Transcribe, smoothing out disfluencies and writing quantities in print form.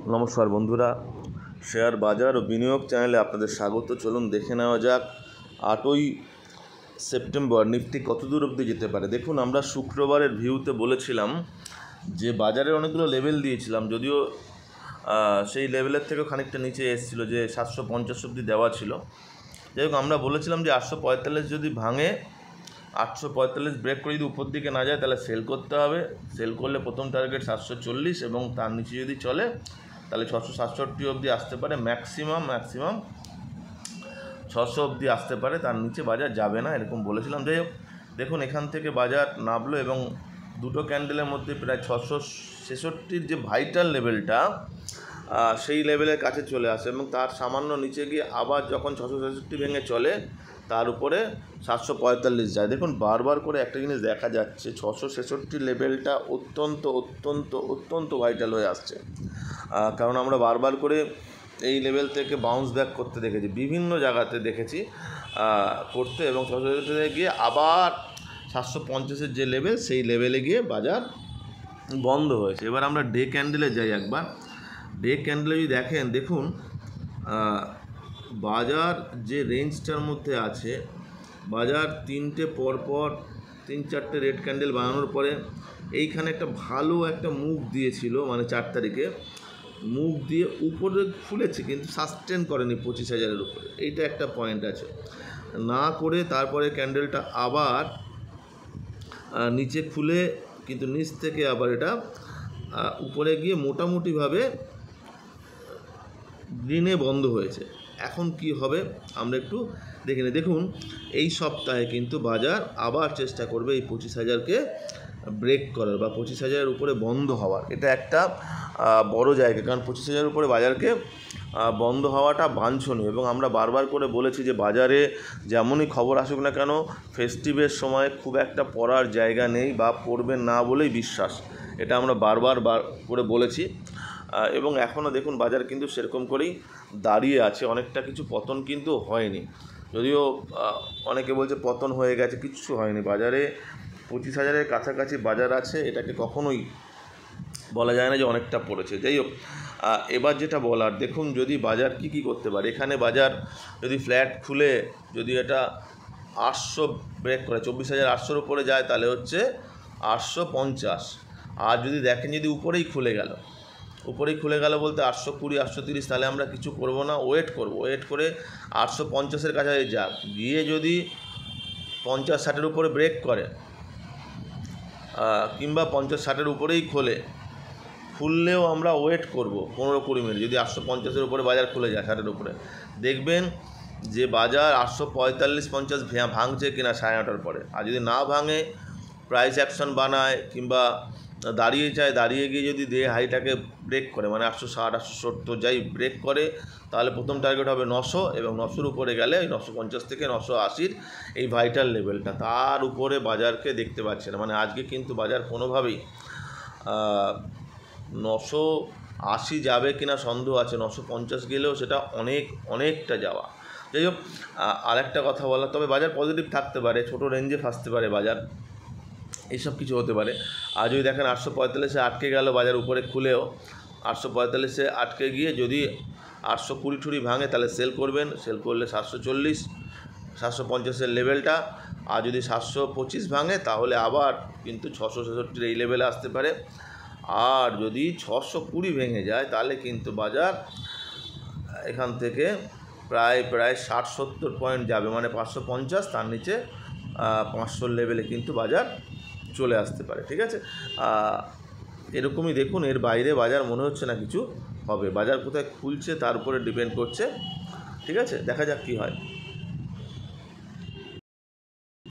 নমস্কার বন্ধুরা, শেয়ার বাজার ও বিনিয়োগ চ্যানেলে আপনাদের স্বাগত। চলুন দেখে নেওয়া যাক 8ই সেপ্টেম্বর নিফটি কত দূর অবধি যেতে পারে। দেখুন, আমরা শুক্রবারের ভিউতে বলেছিলাম যে বাজারের অনেকগুলো লেভেল দিয়েছিলাম, যদিও সেই লেভেলের থেকেও খানিকটা নিচে এসেছিলো, যে 750 অবধি দেওয়া ছিল। যাই হোক, আমরা বলেছিলাম যে 845 যদি ভাঙে, 845 ব্রেক করে যদি উপর দিকে না যায় তাহলে সেল করতে হবে। সেল করলে প্রথম টার্গেট 740 এবং তার নিচে যদি চলে তাহলে 667 অবধি আসতে পারে, ম্যাক্সিমাম 600 অবধি আসতে পারে, তার নিচে বাজার যাবে না, এরকম বলেছিলাম। যাই হোক, দেখুন এখান থেকে বাজার নামলো এবং দুটো ক্যান্ডেলের মধ্যে প্রায় 666 যে ভাইটাল লেভেলটা সেই লেভেলের কাছে চলে আসে এবং তার সামান্য নিচে গিয়ে আবার যখন 666 ভেঙে চলে তার উপরে 745 যায়। দেখুন বারবার করে একটা জিনিস দেখা যাচ্ছে, 666 লেভেলটা অত্যন্ত অত্যন্ত অত্যন্ত ভাইটাল হয়ে আসছে, কারণ আমরা বারবার করে এই লেভেল থেকে বাউন্স ব্যাক করতে দেখেছি, বিভিন্ন জায়গাতে দেখেছি করতে, এবং 666 গিয়ে আবার 750-এর যে লেভেল সেই লেভেলে গিয়ে বাজার বন্ধ হয়েছে। এবার আমরা ডে ক্যান্ডেলে যাই একবার। ডে ক্যান্ডেলে যদি দেখুন বাজার যে রেঞ্জটার মধ্যে আছে, বাজার তিনটে পরপর 3-4টে রেড ক্যান্ডেল বানানোর পরে এইখানে একটা ভালো একটা মুভ দিয়েছিল, মানে 4 তারিখে মুভ দিয়ে উপরে খুলেছে, কিন্তু সাস্টেন করেনি 25,000-এর উপরে। এইটা একটা পয়েন্ট আছে, না করে তারপরে ক্যান্ডেলটা আবার নিচে খুলে কিন্তু নিচ থেকে আবার এটা উপরে গিয়ে মোটামুটিভাবে গ্রিনে বন্ধ হয়েছে। এখন কি হবে আমরা একটু দেখে নিই। দেখুন এই সপ্তাহে কিন্তু বাজার আবার চেষ্টা করবে এই 25,000-কে ব্রেক করার বা 25,000-এর উপরে বন্ধ হওয়ার। এটা একটা বড় জায়গা, কারণ 25,000-এর উপরে বাজারকে বন্ধ হওয়াটা বাঞ্ছনীয়। এবং আমরা বারবার করে বলেছি যে বাজারে যেমনই খবর আসুক না কেন, ফেস্টিভের সময় খুব একটা পড়ার জায়গা নেই বা পড়বে না বলেই বিশ্বাস, এটা আমরা বারবার করে বলেছি। এবং এখনও দেখুন বাজার কিন্তু সেরকম করেই দাঁড়িয়ে আছে, অনেকটা কিছু পতন কিন্তু হয়নি। যদিও অনেকে বলছে পতন হয়ে গেছে, কিচ্ছু হয়নি। বাজারে 25,000-এর কাছাকাছি বাজার আছে, এটাকে কখনোই বলা যায় না যে অনেকটা পড়েছে। যাই হোক, এবার যেটা বলার, দেখুন যদি বাজার কি করতে পারে। এখানে বাজার যদি ফ্ল্যাট খুলে যদি এটা 800 ব্রেক করে 24,800-এর উপরে যায় তাহলে হচ্ছে 850। আর যদি দেখেন যদি উপরেই খুলে গেল বলতে 820 830, তাহলে আমরা কিছু করব না, ওয়েট করে 850-এর কাছাকাছি যাক, গিয়ে যদি 50-60-এর উপরে ব্রেক করে কিংবা 50-60-এর উপরেই খুললেও আমরা ওয়েট করব 15-20 মিনিট। যদি 850-এর উপরে বাজার খুলে যায় 60-এর উপরে, দেখবেন যে বাজার 845-50 ভাঙছে কিনা 9:30-টার পরে। আর যদি না ভাঙে, প্রাইস অ্যাকশন বানায় কিংবা দাঁড়িয়ে গিয়ে যদি ডে হাইটাকে ব্রেক করে, মানে 860 870 যাই ব্রেক করে, তাহলে প্রথম টার্গেট হবে 900 এবং 900-এর উপরে গেলে 950 থেকে 980 এই ভাইটাল লেভেলটা, তার উপরে বাজারকে দেখতে পাচ্ছে না। মানে আজকে কিন্তু বাজার কোনোভাবেই 980 যাবে কিনা সন্দেহ আছে, 950 গেলেও সেটা অনেকটা যাওয়া। যাই হোক, আরেকটা কথা বলা, তবে বাজার পজিটিভ থাকতে পারে, ছোটো রেঞ্জে ফাঁসতে পারে বাজার, এইসব কিছু হতে পারে। আর যদি দেখেন 845-এ আটকে গেল বাজার, উপরে খুলেও 845-এ আটকে গিয়ে যদি 820 ভাঙে তাহলে সেল করবেন। সেল করলে 740 750-এর লেভেলটা, আর যদি 725 ভাঙে তাহলে আবার কিন্তু 666 এই লেভেলে আসতে পারে। আর যদি 620 ভেঙে যায় তাহলে কিন্তু বাজার এখান থেকে প্রায় 60-70 পয়েন্ট যাবে, মানে 550, তার নিচে 500 লেভেলে কিন্তু বাজার চলে আসতে পারে। ঠিক আছে, এরকমই দেখুন, এর বাইরে বাজার মনে হচ্ছে না কিছু হবে। বাজার কোথায় খুলছে তার উপরে ডিপেন্ড করছে। ঠিক আছে, দেখা যাক কী হয়।